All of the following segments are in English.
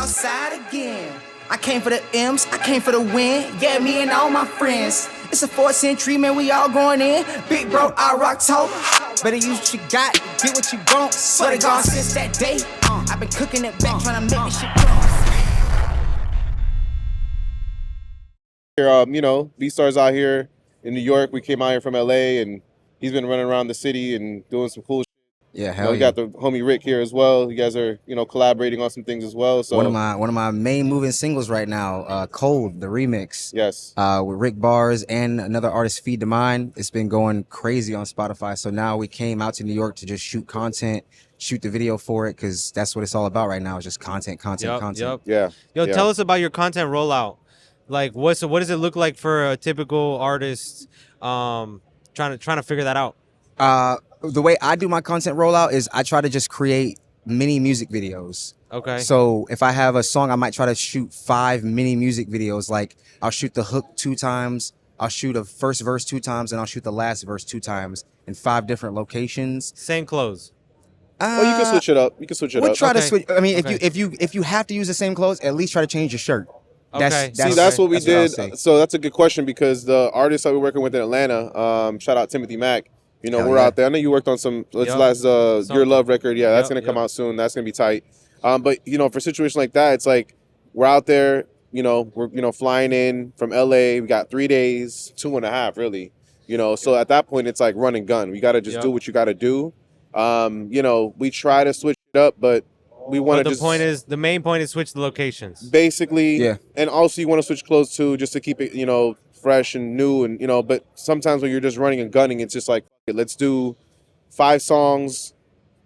outside again. I came for the M's, I came for the win. Yeah, me and all my friends. It's a 4th century, man, we all going in. Big bro, I rock tote. Better use what you got, get what you want. Swear to God, since that day, I've been cooking it back, trying to make this shit grow. You know, Bstar's out here in New York. We came out here from LA, and he's been running around the city and doing some cool shit. Yeah, We got the homie Rick here as well. You guys are, you know, collaborating on some things as well. So one of my main moving singles right now, Cold, the remix. Yes. With Rick Bars and another artist, Feed the Mind. It's been going crazy on Spotify. So now we came out to New York to just shoot content, shoot the video for it, because that's what it's all about right now. Is just content. Yep. Yeah. Yo, tell us about your content rollout. Like, what does it look like for a typical artist trying to figure that out? The way I do my content rollout is I try to just create mini music videos. Okay. So if I have a song, I might try to shoot 5 mini music videos. Like I'll shoot the hook 2 times, I'll shoot a first verse 2 times, and I'll shoot the last verse 2 times in 5 different locations. Same clothes. Well, you can switch it up. We'll try to switch. I mean, if you have to use the same clothes, at least try to change your shirt. That's what we did. So that's a good question, because the artists that we're working with in Atlanta, shout out Timothy Mack. You know, we're out there. I know you worked on some last Your Love record. Yeah, that's gonna come out soon. That's gonna be tight. But you know, for a situation like that, it's like we're out there. You know, we're flying in from LA. We got 3 days, 2.5 really. You know, so at that point, it's like run and gun. We gotta just do what you gotta do. You know, we try to switch it up, but we want to. The main point is switch the locations. Basically, yeah. And also you want to switch clothes too, just to keep it, you know, fresh and new, and you know. But sometimes when you're just running and gunning, it's just like, let's do 5 songs,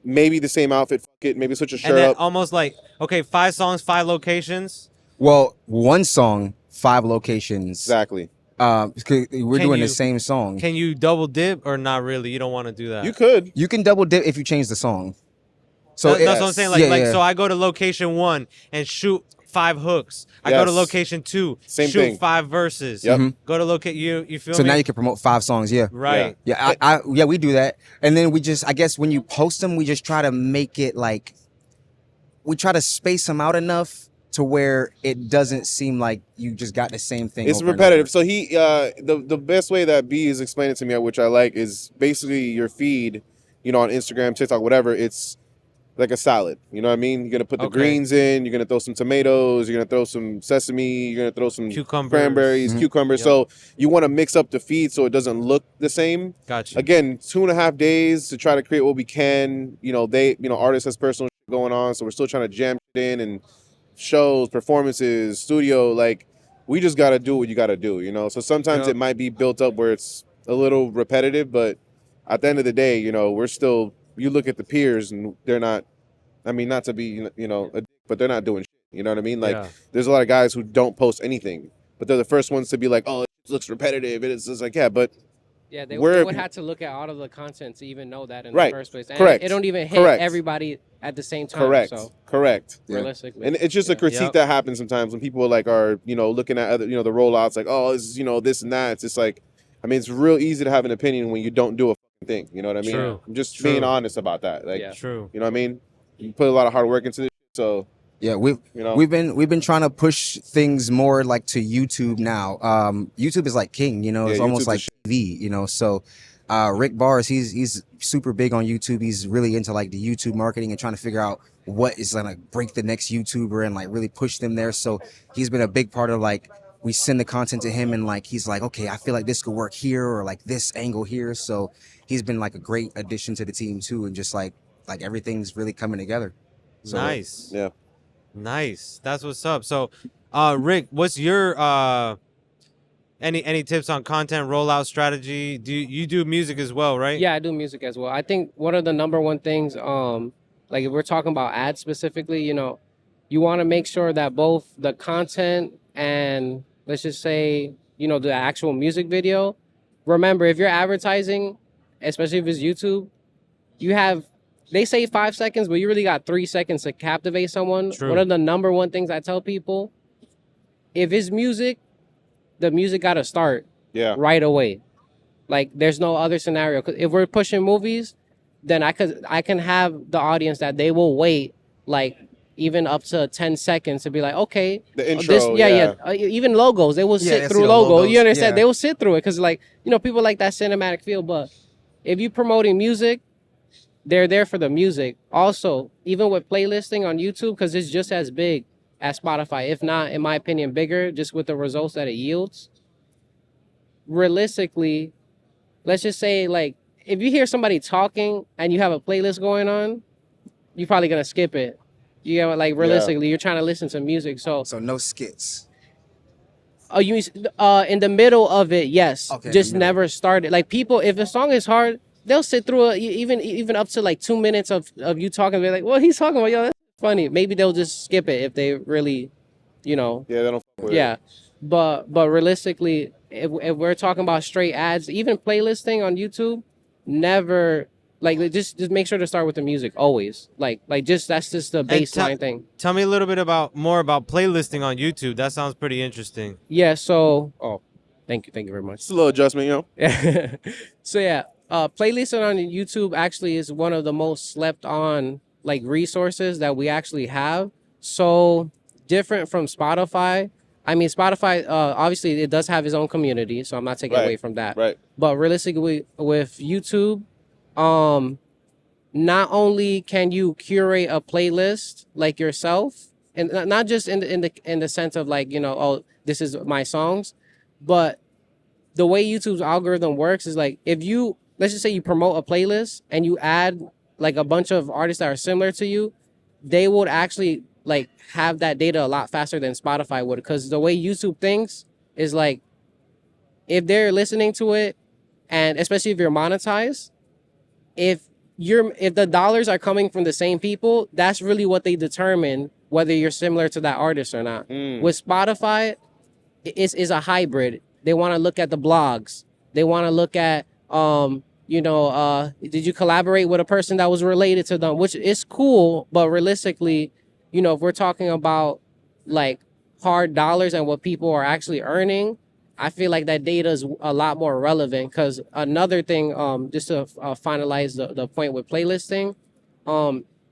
maybe the same outfit. Fuck it, maybe switch a shirt up. Almost like, okay, 5 songs, 5 locations. Well, 1 song, 5 locations. Exactly. We're doing the same song. Can you double dip or not really? You don't want to do that. You could. You can double dip if you change the song. So that's what I'm saying. So I go to location 1 and shoot 5 hooks. I go to location 2, shoot thing. 5 verses. Yep. Go to locate you feel me? So now you can promote 5 songs. Yeah. Right. Yeah. We do that, and then we just, I guess when you post them, we just try to make it like, we try to space them out enough to where it doesn't seem like you just got the same thing. It's repetitive. So he, the best way that B is explaining it to me, which I like, is basically your feed, you know, on Instagram, TikTok, whatever. It's like a salad, you know what I mean? You're gonna put the greens in, you're gonna throw some tomatoes, you're gonna throw some sesame, you're gonna throw some cranberries, cucumbers. Yep. So you want to mix up the feed so it doesn't look the same. Gotcha. Again, 2.5 days to try to create what we can. You know, artists has personal shit going on, so we're still trying to jam shit in, and shows, performances, studio. Like, we just gotta do what you gotta do, you know. So sometimes it might be built up where it's a little repetitive, but at the end of the day, you know, we're still. You look at the peers and they're not, I mean, not to be, you know, but they're not doing shit, you know what I mean? Like, there's a lot of guys who don't post anything, but they're the first ones to be like, oh, it looks repetitive. It's just like, yeah, but. Yeah, they would have to look at all of the content to even know that in the first place. And Correct. It don't even hit everybody at the same time. Correct. Realistically. And it's just a critique that happens sometimes when people are, you know, looking at other, you know, the rollouts, like, oh, this is, you know, this and that. It's just like, I mean, it's real easy to have an opinion when you don't do a thing. You know what I mean? True. I'm just being honest about that. Like, true. You know what I mean? You put a lot of hard work into this, so. Yeah, we've been trying to push things more like to YouTube now. YouTube is like king, you know. It's almost like TV, you know. So Rick Bars, he's super big on YouTube. He's really into like the YouTube marketing and trying to figure out what is gonna break the next YouTuber and like really push them there. So he's been a big part of like, we send the content to him and like he's like, okay, I feel like this could work here or like this angle here. So he's been like a great addition to the team too, and just like everything's really coming together. So, nice. Yeah. Nice. That's what's up. So Rick, what's your any tips on content rollout strategy? Do you do music as well, right? Yeah, I do music as well. I think one of the number one things, like if we're talking about ads specifically, you know, you want to make sure that both the content and let's just say, you know, the actual music video. Remember, if you're advertising, especially if it's YouTube, they say 5 seconds, but you really got 3 seconds to captivate someone. True. One of the number one things I tell people, if it's music, the music got to start right away. Like, there's no other scenario. 'Cause if we're pushing movies, then I can have the audience that they will wait like even up to 10 seconds to be like, okay, The intro, even logos, they will Yeah, sit they through see the logo. logos, You understand? yeah. They will sit through it because, like, you know, people like that cinematic feel. But if you promoting music, they're there for the music. Also, even with playlisting on YouTube, because it's just as big as Spotify, if not, in my opinion, bigger, just with the results that it yields. Realistically, let's just say, like, if you hear somebody talking and you have a playlist going on, you're probably gonna skip it. You know, like, realistically, you're trying to listen to music. So no skits. you in the middle of it, yes. Okay, Just in the middle. never start it. Like, people, if a song is hard, they'll sit through it, even up to like 2 minutes of you talking. They're like, well, he's talking about, yo, that's funny. Maybe they'll just skip it if they really, you know. Yeah, they don't fuck with Yeah, it. but realistically, if we're talking about straight ads, even playlisting on YouTube, never, like, just make sure to start with the music always. Like just that's just the baseline thing. Tell me a little bit more about playlisting on YouTube. That sounds pretty interesting. Yeah. So, thank you very much. Just a little adjustment, you know. So yeah, playlisting on YouTube actually is one of the most slept on, like, resources that we actually have. So different from Spotify. I mean, Spotify, obviously it does have its own community, so I'm not taking away from that. Right. But realistically, with YouTube, not only can you curate a playlist like yourself, and not just in the sense of, like, you know, oh, this is my songs, but the way YouTube's algorithm works is, like, if you, let's just say you promote a playlist and you add like a bunch of artists that are similar to you, they would actually, like, have that data a lot faster than Spotify would, because the way YouTube thinks is, like, if they're listening to it, and especially if you're monetized, if the dollars are coming from the same people, that's really what they determine whether you're similar to that artist or not. With Spotify, it's a hybrid. They want to look at the blogs. They want to look at did you collaborate with a person that was related to them, which is cool, but realistically, you know, if we're talking about, like, hard dollars and what people are actually earning, I feel like that data is a lot more relevant. Because another thing, just to finalize the point with playlisting,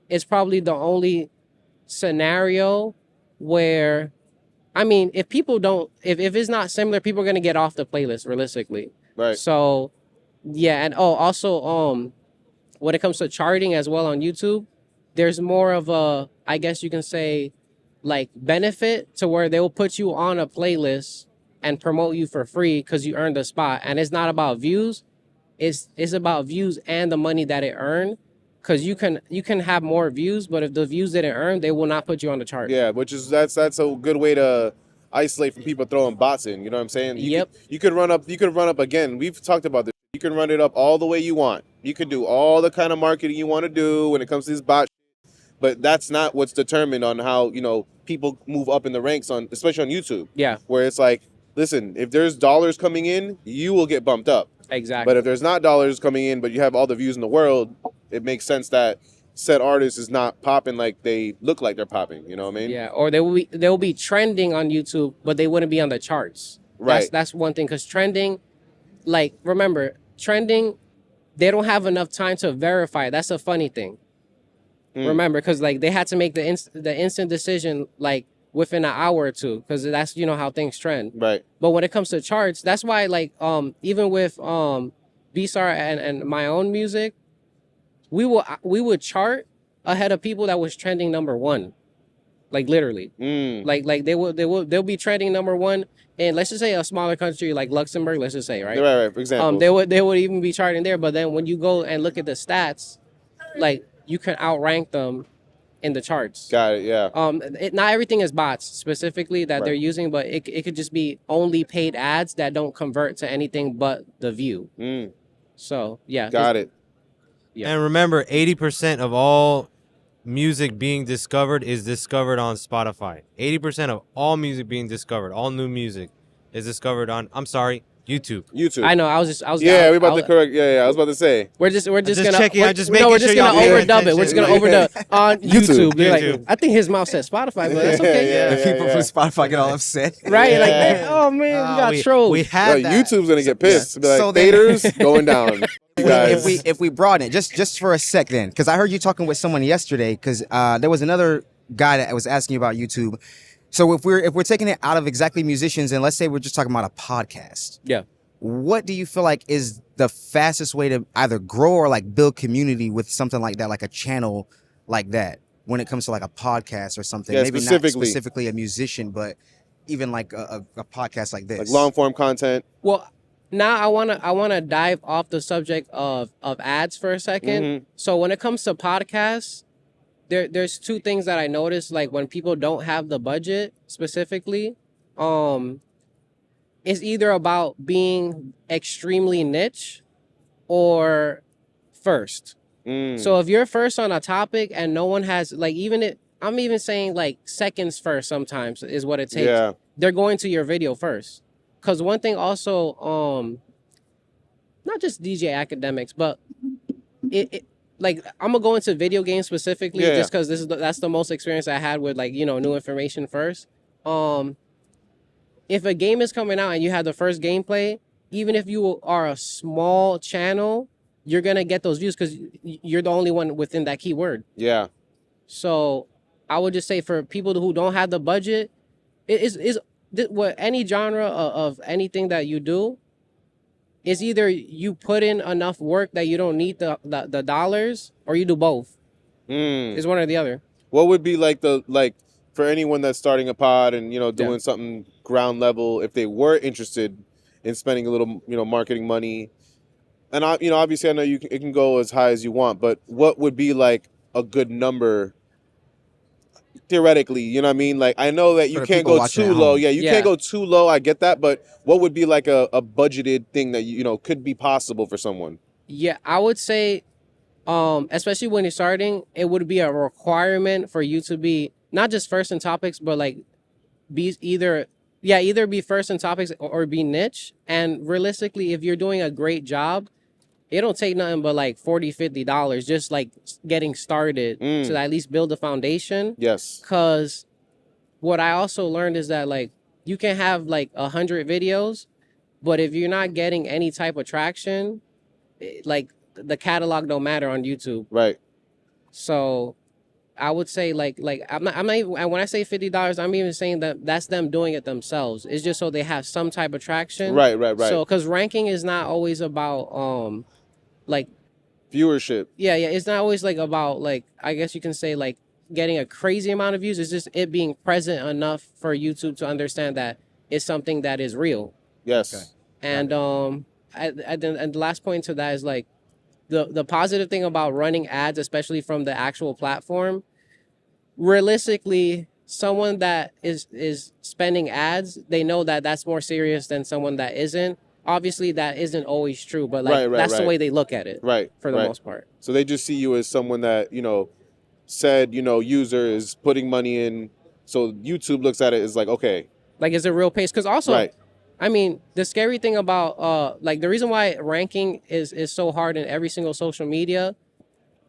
it's probably the only scenario where, I mean, if people don't, if it's not similar, people are going to get off the playlist, realistically. Right. So, yeah. And also, when it comes to charting as well on YouTube, there's more of a, I guess you can say, like, benefit to where they will put you on a playlist and promote you for free because you earned a spot. And it's not about views. It's about views and the money that it earned. Because you can have more views, but if the views didn't earn, they will not put you on the chart. Yeah, which is that's a good way to isolate from people throwing bots in. You know what I'm saying? You could run up again. We've talked about this. You can run it up all the way you want. You can do all the kind of marketing you want to do when it comes to this bot shit, but that's not what's determined on how, you know, people move up in the ranks on, especially on YouTube. Yeah. Where it's like, listen, if there's dollars coming in, you will get bumped up. Exactly. But if there's not dollars coming in, but you have all the views in the world, it makes sense that said artist is not popping like they look like they're popping. You know what I mean? Yeah. Or they'll be trending on YouTube, but they wouldn't be on the charts. Right. That's one thing. Because trending, like, remember, trending, they don't have enough time to verify. That's a funny thing. Remember, because, like, they had to make the instant decision, like, within an hour or two, because that's, you know, how things trend. Right. But when it comes to charts, that's why, like, even with Bstar and my own music, we would chart ahead of people that was trending number one, like, literally. Like they'll be trending number one in, let's just say, a smaller country like Luxembourg, let's just say, right? Right. For example, they would even be charting there. But then when you go and look at the stats, like, you can outrank them in the charts. Got it. Yeah. Not everything is bots specifically that they're using, but it could just be only paid ads that don't convert to anything but the view. So yeah. Got it. Yeah. And remember, 80% of all music being discovered is discovered on Spotify. 80% of all music being discovered, all new music, is discovered on, YouTube. I know. I was. Yeah, we're about to correct. Yeah. I was about to say. We're just gonna checking. I'm just making we're just sure gonna y'all pay overdub it. We're just gonna overdub on YouTube. They're YouTube. like, I think his mouth said Spotify, but that's okay. The people from Spotify get all upset. Right? Yeah. Like, oh man, we got trolled. We had that. YouTube's gonna get pissed. Be like, So then- haters going down. You guys. If we broaden it just for a sec then, because I heard you talking with someone yesterday, because there was another guy that was asking you about YouTube. So if we're taking it out of exactly musicians, and let's say we're just talking about a podcast. Yeah. What do you feel like is the fastest way to either grow or like build community with something like that, like a channel like that, when it comes to like a podcast or something? Yeah, Maybe not specifically a musician, but even like a podcast like this, like long form content. Well, now I wanna dive off the subject of ads for a second. Mm-hmm. So when it comes to podcasts, there's two things that I noticed. Like when people don't have the budget specifically, it's either about being extremely niche or first. So if you're first on a topic and no one has, like, I'm even saying like seconds first sometimes is what it takes. Yeah. They're going to your video first. Because one thing also, not just DJ academics, but it like I'm gonna go into video games specifically just because that's the most experience I had with, like, new information first. If a game is coming out and you have the first gameplay, even if you are a small channel, you're gonna get those views because you're the only one within that keyword. Yeah. So I would just say for people who don't have the budget, it is what any genre of anything that you do is either you put in enough work that you don't need the dollars, or you do both. It's one or the other. What would be like for anyone that's starting a pod and doing something ground level, if they were interested in spending a little marketing money, and obviously I know it can go as high as you want, but what would be like a good number theoretically? You know what I mean? Like, I know that you can't go too low. Yeah, you can't go too low. I get that, but what would be like a budgeted thing that could be possible for someone? Yeah, I would say, especially when you're starting, it would be a requirement for you to be not just first in topics, but like be either be first in topics or be niche. And realistically, if you're doing a great job, it don't take nothing but like $40-$50 just like getting started to at least build a foundation. Yes. Because what I also learned is that, like, you can have like 100 videos, but if you're not getting any type of traction, like the catalog don't matter on YouTube. Right. So I would say like I'm not even, and when I say $50, I'm even saying that that's them doing it themselves. It's just so they have some type of traction. Right. So because ranking is not always about like viewership. Yeah. It's not always like about, like, I guess you can say like getting a crazy amount of views. It's just it being present enough for YouTube to understand that it's something that is real. Yes. Okay. And and the last point to that is like the positive thing about running ads, especially from the actual platform. Realistically, someone that is spending ads, they know that that's more serious than someone that isn't. Obviously, that isn't always true, but like that's the way they look at it. Right. For the most part. So they just see you as someone that said user is putting money in. So YouTube looks at it as like, okay, like, is it real pace? Because also. Right. I mean, the scary thing about like the reason why ranking is so hard in every single social media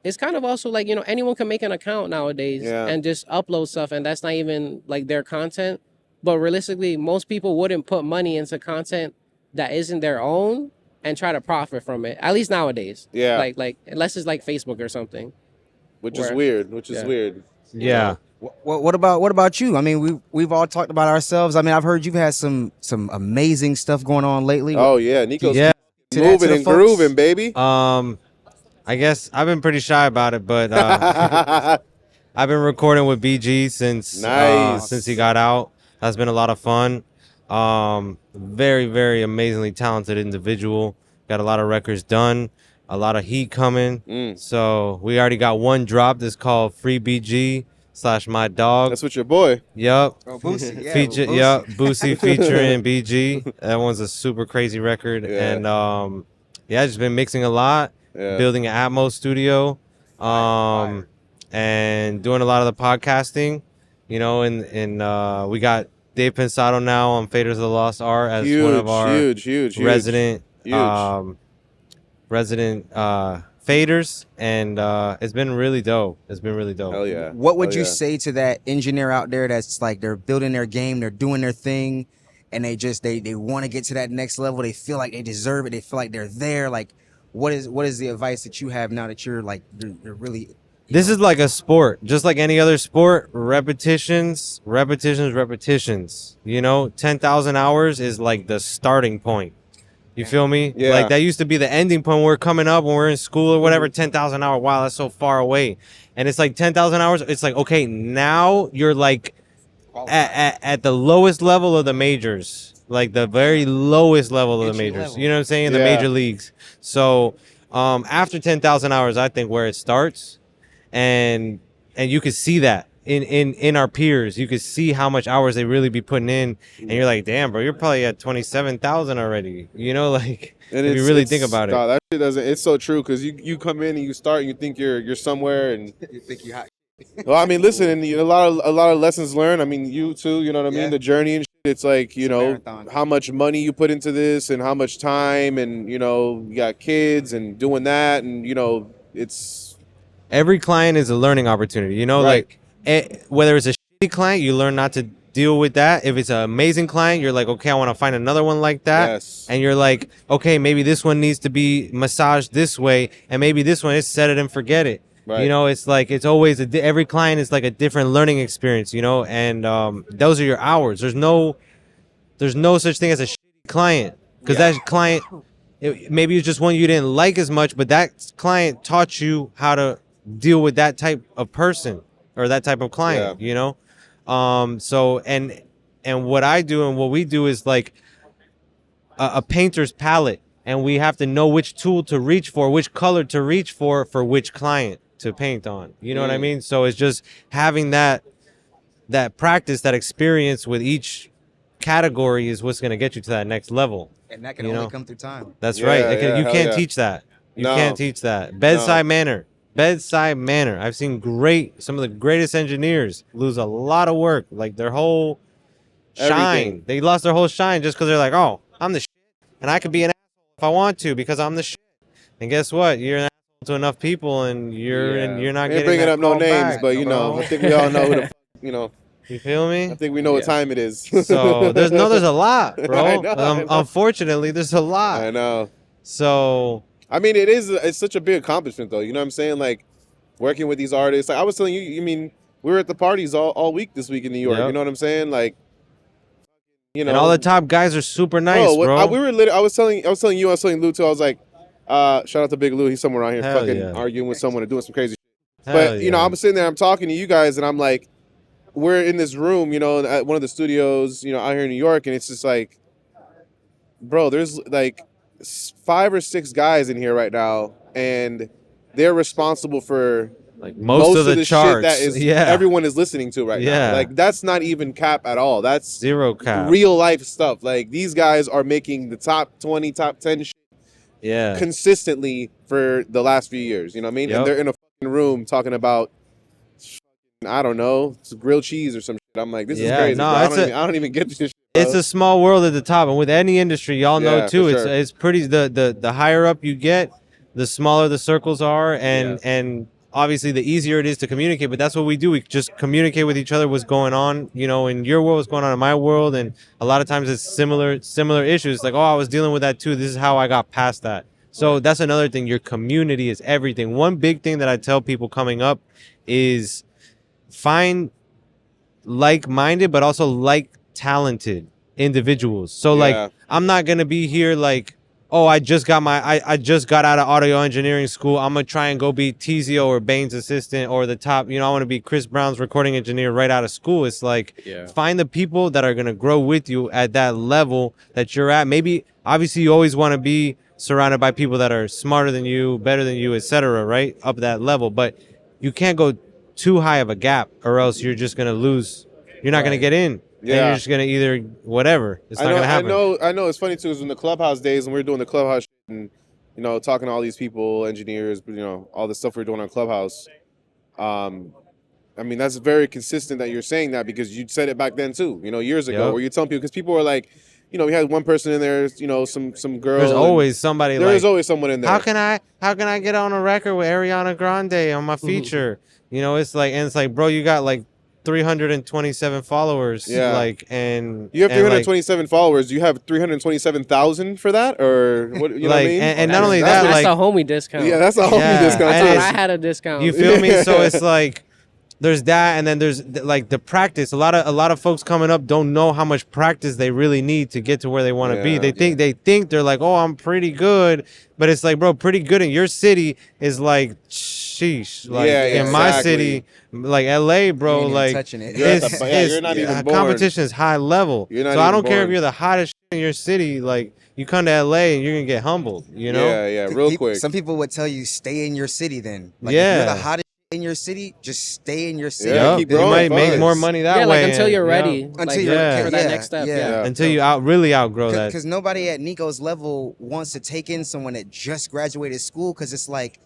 is kind of also like, anyone can make an account nowadays and just upload stuff, and that's not even like their content. But realistically, most people wouldn't put money into content that isn't their own and try to profit from it. At least nowadays. Yeah. Like unless it's like Facebook or something. Which is weird. Yeah. What about you? I mean, we've all talked about ourselves. I mean, I've heard you've had some amazing stuff going on lately. Oh yeah, Nico's moving and folks. grooving, baby. I guess I've been pretty shy about it, but I've been recording with BG since he got out. That's been a lot of fun. Very, very amazingly talented individual. Got a lot of records done. A lot of heat coming. So we already got one dropped. It's called Free BG / My Dog. That's with your boy. Yep. Oh, Boosie. Yeah, Boosie featuring BG. That one's a super crazy record. Yeah. And just been mixing a lot, building an Atmos studio, and doing a lot of the podcasting. And we got Dave Pensado now on Faders of the Lost Art as one of our huge resident faders, and it's been really dope. Hell yeah. What would you say to that engineer out there that's like, they're building their game, they're doing their thing, and they want to get to that next level, they feel like they deserve it, they feel like they're there? Like, what is the advice that you have now that you're like you're really This is like a sport, just like any other sport. Repetitions, repetitions, repetitions. 10,000 hours is like the starting point. You feel me? Yeah. Like that used to be the ending point when we're coming up, when we're in school or whatever. 10,000 hours. Wow, that's so far away. And it's like 10,000 hours. It's like, okay, now you're like at the lowest level of the majors, like the very lowest level of the majors. You know what I'm saying? The major leagues. So after 10,000 hours, I think where it starts. And you could see that in our peers. You could see how much hours they really be putting in, and you're like, damn, bro, you're probably at 27,000 already. Like, and if you really think about it. That shit doesn't. It's so true, because you come in and you start and you think you're somewhere, and You think you hot. well, I mean, listen, and a lot of lessons learned. I mean, you too. You know what I mean? The journey and shit. It's like, how much money you put into this and how much time, and you got kids and doing that, and it's. Every client is a learning opportunity, Right. like whether it's a shitty client, you learn not to deal with that. If it's an amazing client, you're like, okay, I want to find another one like that. Yes. And you're like, okay, maybe this one needs to be massaged this way, and maybe this one is set it and forget it. Right. It's like, it's always every client is like a different learning experience, and those are your hours. There's no such thing as a shitty client, because that client, maybe it's just one you didn't like as much, but that client taught you how to deal with that type of person or that type of client. So and what I do and what we do is like a painter's palette, and we have to know which tool to reach for, which color to reach for which client to paint on. You know what I mean? So it's just having that practice, that experience with each category is what's going to get you to that next level. And that can only come through time. That's right. You can't teach that. You can't teach that. Bedside manner. I've seen some of the greatest engineers lose a lot of work, like their whole shine. Everything. They lost their whole shine just because they're like, oh, I'm the shit, and I could be an asshole if I want to because I'm the shit. And guess what? You're an asshole to enough people, and you're not getting bringing that up no call names, back, but I think we all know who the You feel me? I think we know what time it is. So there's a lot, bro. I know. Unfortunately, there's a lot. I know. So I mean, it's such a big accomplishment, though. You know what I'm saying? Like, working with these artists. Like I was telling you, I mean, we were at the parties all week this week in New York. Yep. You know what I'm saying? Like, and all the top guys are super nice, bro. I was telling you, I was telling Lou too. I was like, shout out to Big Lou. He's somewhere around here arguing with someone or doing some crazy shit. But, I'm sitting there, I'm talking to you guys, and I'm like, we're in this room, at one of the studios, out here in New York, and it's just like, bro, there's like 5 or 6 guys in here right now, and they're responsible for like most of the charts shit that everyone is listening to right now. Like, that's not even cap at all. That's zero cap. Real life stuff. Like, these guys are making the top 20, top 10 shit consistently for the last few years. You know what I mean? Yep. And they're in a fucking room talking about, I don't know, grilled cheese or some shit. I'm like, this is crazy. No, I don't even get this shit. It's a small world at the top, and with any industry, y'all know too. Sure. It's pretty. The higher up you get, the smaller the circles are, and obviously the easier it is to communicate. But that's what we do. We just communicate with each other. What's going on, in your world, what's going on in my world, and a lot of times it's similar issues. Like, oh, I was dealing with that too. This is how I got past that. So that's another thing. Your community is everything. One big thing that I tell people coming up is find like-minded, but also talented individuals. So like, I'm not gonna be here like, oh, I just got out of audio engineering school. I'm gonna try and go be Tizio or Bane's assistant or the top. I want to be Chris Brown's recording engineer right out of school. It's like, find the people that are gonna grow with you at that level that you're at. Maybe obviously you always want to be surrounded by people that are smarter than you, better than you, etc. Right up that level, but you can't go too high of a gap, or else you're just gonna lose. You're not gonna get in. And you're just gonna either whatever. It's not gonna happen. I know. It's funny too, is in the Clubhouse days when we were doing the Clubhouse shit and talking to all these people, engineers, all the stuff we were doing on Clubhouse. I mean, that's very consistent that you're saying that, because you said it back then too. Years ago, where you're telling people, because people were like, we had one person in there, some girl. There's always somebody. There's always someone in there. How can I get on a record with Ariana Grande on my feature? It's like, bro, you got like 327 followers. Yeah. Like, and You have and, like, 327 followers. You have 327,000 for that, or what? You know what I Like, mean? and not only that, That's like, a homie discount. yeah, that's a homie Yeah, discount. I and too. thought I had a discount. you feel me? So it's like there's that, and then there's like the practice. A lot of folks coming up don't know how much practice they really need to get to where they want to be. Yeah. They think they're like, oh, I'm pretty good, but it's like, bro, pretty good in your city is like, sheesh. Like Yeah, in my exactly. city, like LA, bro, You ain't even like touching it. You're at it's, the- yeah, you're not even born. competition is high level. You're not So I even don't care if born. you're the hottest in your city. Like you come to LA and you're gonna get humbled. You know? Yeah, real quick. Some people would tell you stay in your city. Then, like, Yeah. if you're the hottest in your city, just stay in your city. Yeah, Yup, keep you growing, might make fun. more money that yeah, way. like until you're and- ready. yup. Until like, you're Yeah. for that yeah, next step. yeah. Yeah. Until you really outgrow that. Because nobody at Nico's level wants to take in someone that just graduated school, because it's like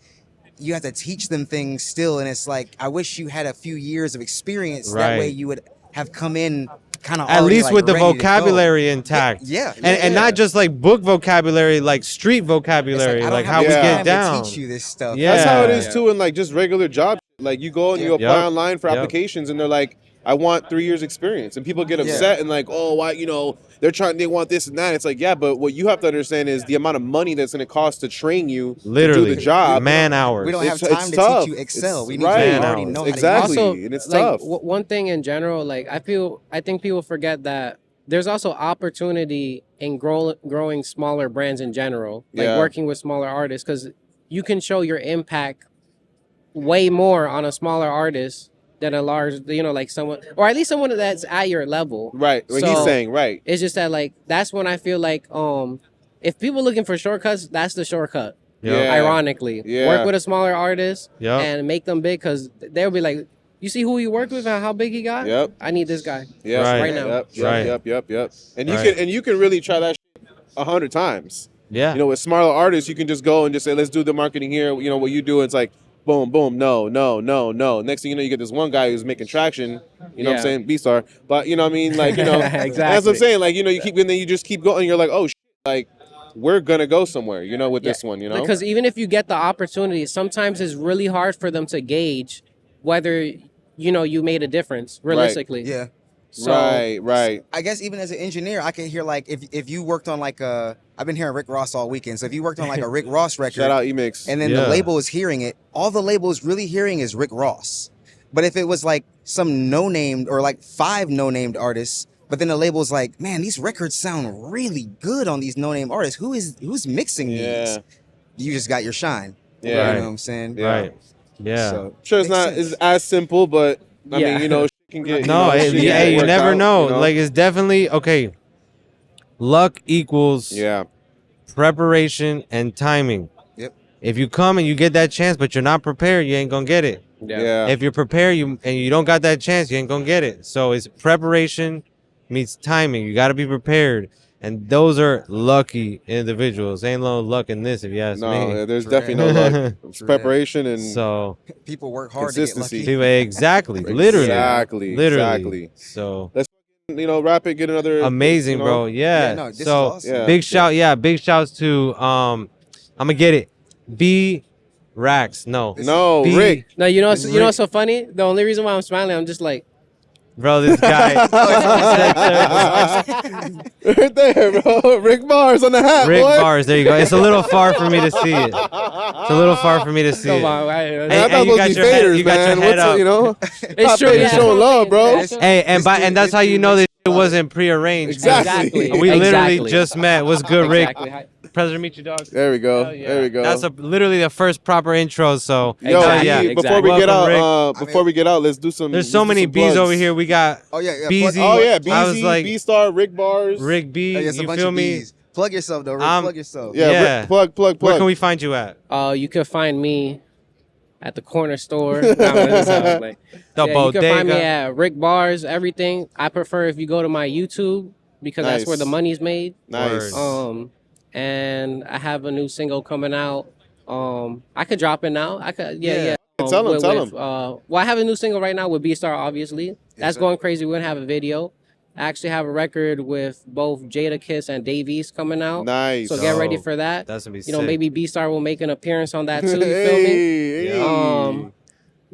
you have to teach them things still, and it's like I wish you had a few years of experience. That Right. way you would have come in kind of At least with the vocabulary intact. Yeah, And not just like book vocabulary, like street vocabulary, like how we get down. To teach you this stuff. Yeah. That's how it is Yeah. too in like just regular jobs. Like you go and you apply Yup. online for Yup. applications, and they're like, "I want 3 years experience," and people get Yeah. upset and like, "Oh, why? You know, they want this and that." It's like, yeah, but what you have to understand is the amount of money that's going to cost to train you Literally. to do the job. Man hours. We don't have It's time to tough. teach you Excel. It's- We need right. you to already know how to Exactly. use it. Also, and it's like, tough. one thing in general, like I think people forget that there's also opportunity in growing smaller brands in general, like Yeah. working with smaller artists, because you can show your impact way more on a smaller artist than a large, like someone, or at least someone that's at your level. Right. What he's So- saying, right. It's just that like that's when I feel like if people looking for shortcuts, that's the shortcut. Yup. Yeah. Ironically, Yeah. work with a smaller artist Yup. and make them big, because they'll be like, you see who you worked with and how big he got? Yep. I need this guy. Yep. Right now. Yep. Right. Yep. And you Right. can really try that 100 times. Yeah. You know, with smaller artists, you can just go and just say, let's do the marketing here. You know, what you do, it's like, boom, boom, no. Next thing you know, you get this one guy who's making traction, you know what I'm Yeah. saying, Bstar. But, you know what I mean? Like, you know, Exactly. that's what I'm saying. Like, you know, and then you just keep going. You're like, oh, like, we're going to go somewhere, you know, with this one, you know? Because even if you get the opportunity, sometimes it's really hard for them to gauge whether, you made a difference realistically. Yeah. So, right. I guess even as an engineer, I can hear like if you worked on like I've been hearing Rick Ross all weekend. So if you worked on like a Rick Ross record, Shout out Emix. and then Yeah. the label is hearing it, all the label is really hearing is Rick Ross. But if it was like some no-named or like 5 no-named artists, but then the label's like, man, these records sound really good on these no-name artists. Who's mixing Yeah. these? You just got your shine. Yeah. You know Right. what I'm saying? Yeah. Right. Yeah. So, Sure, it's makes not sense. as simple, but I Yeah. mean, you know, shit can get. No, shit can get you worked never out, know. you know? Like it's definitely okay. Luck equals Yeah. preparation and timing. Yep. If you come and you get that chance, but you're not prepared, you ain't gonna get it. Yeah. If you're prepared, and you don't got that chance, you ain't gonna get it. So it's preparation meets timing. You got to be prepared, and those are lucky individuals. Ain't no luck in this, if you ask No, me. there's For definitely no luck. It's For preparation and So people work hard to get Consistency. lucky. people, exactly, literally, Exactly. literally. So you know, wrap it, get another amazing, you know, bro. Yeah. Yeah, no, this is so awesome. Yeah. big shout, big shouts to I'm gonna get it. B Rax. No, No, B- Rick. No, you know Rick. what's so funny? The only reason why I'm smiling, I'm just like, Bro, this guy. Right there, bro. Rick Bars on the hat, Rick boy. Bars. There you go. It's a little far for me to see it. It's a little far for me to see come it. on, Man, Hey, I thought you it got was your head- faders, you got your man. head What's up. you know? It's Top true. faders Yeah. showing love, bro. Hey, and that's how you know this shit Love wasn't prearranged. Exactly. We literally Exactly. just met. What's good, Rick? Exactly. Pleasure to meet you, dog. There we go. Hell yeah. There we go. That's literally the first proper intro. So Yo, Exactly. yeah. Yeah. before we exactly. get Welcome, out, before we get out, let's do some. There's so let's do many some B's plugs. over here. We got Oh yeah, yeah. Beezy. Oh yeah, I was Beezy, like- Bstar, Rick Bars. Rick B. Oh, yeah, it's a You bunch feel of me? B's. Plug yourself though, Rick. Plug yourself. Yeah, Yeah. Rick, plug. Where can we find you at? You can find me at the corner store. Nah, this sounds like- The yeah, you can find me bodega. at Rick Bars. Everything. I prefer if you go to my YouTube because that's where the Nice. money's made. Nice. Word. And I have a new single coming out. I could drop it now. I could, yeah. Tell 'em, tell 'em. Well, I have a new single right now with Bstar, obviously. That's sir. going crazy. We're gonna have a video. I actually have a record with both Jada Kiss and Dave East coming out. Nice. So get ready Dope. for that. That's gonna be You know, sick. maybe Bstar will make an appearance on that too. You feel me? Hey. Yeah.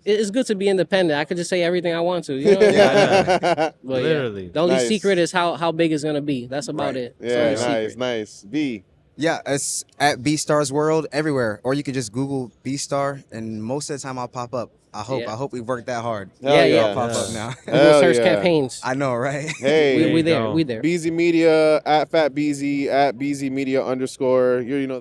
it's good to be independent. I could just say everything I want to. You know? Yeah, But Literally. the only Nice. secret is how big it's gonna be. That's about it. It's the Yeah, only nice, secret. nice. B. Yeah, it's at Bstarsworld everywhere, or you can just Google Bstar, and most of the time I'll pop up. I hope we've worked that hard. Hell Yeah, I'll pop yeah. up now. Google Hell search yeah. campaigns. I know, right? Hey, There we you there. go. We there. Beezy Media at FatBeezy at Beezy Media _. You know.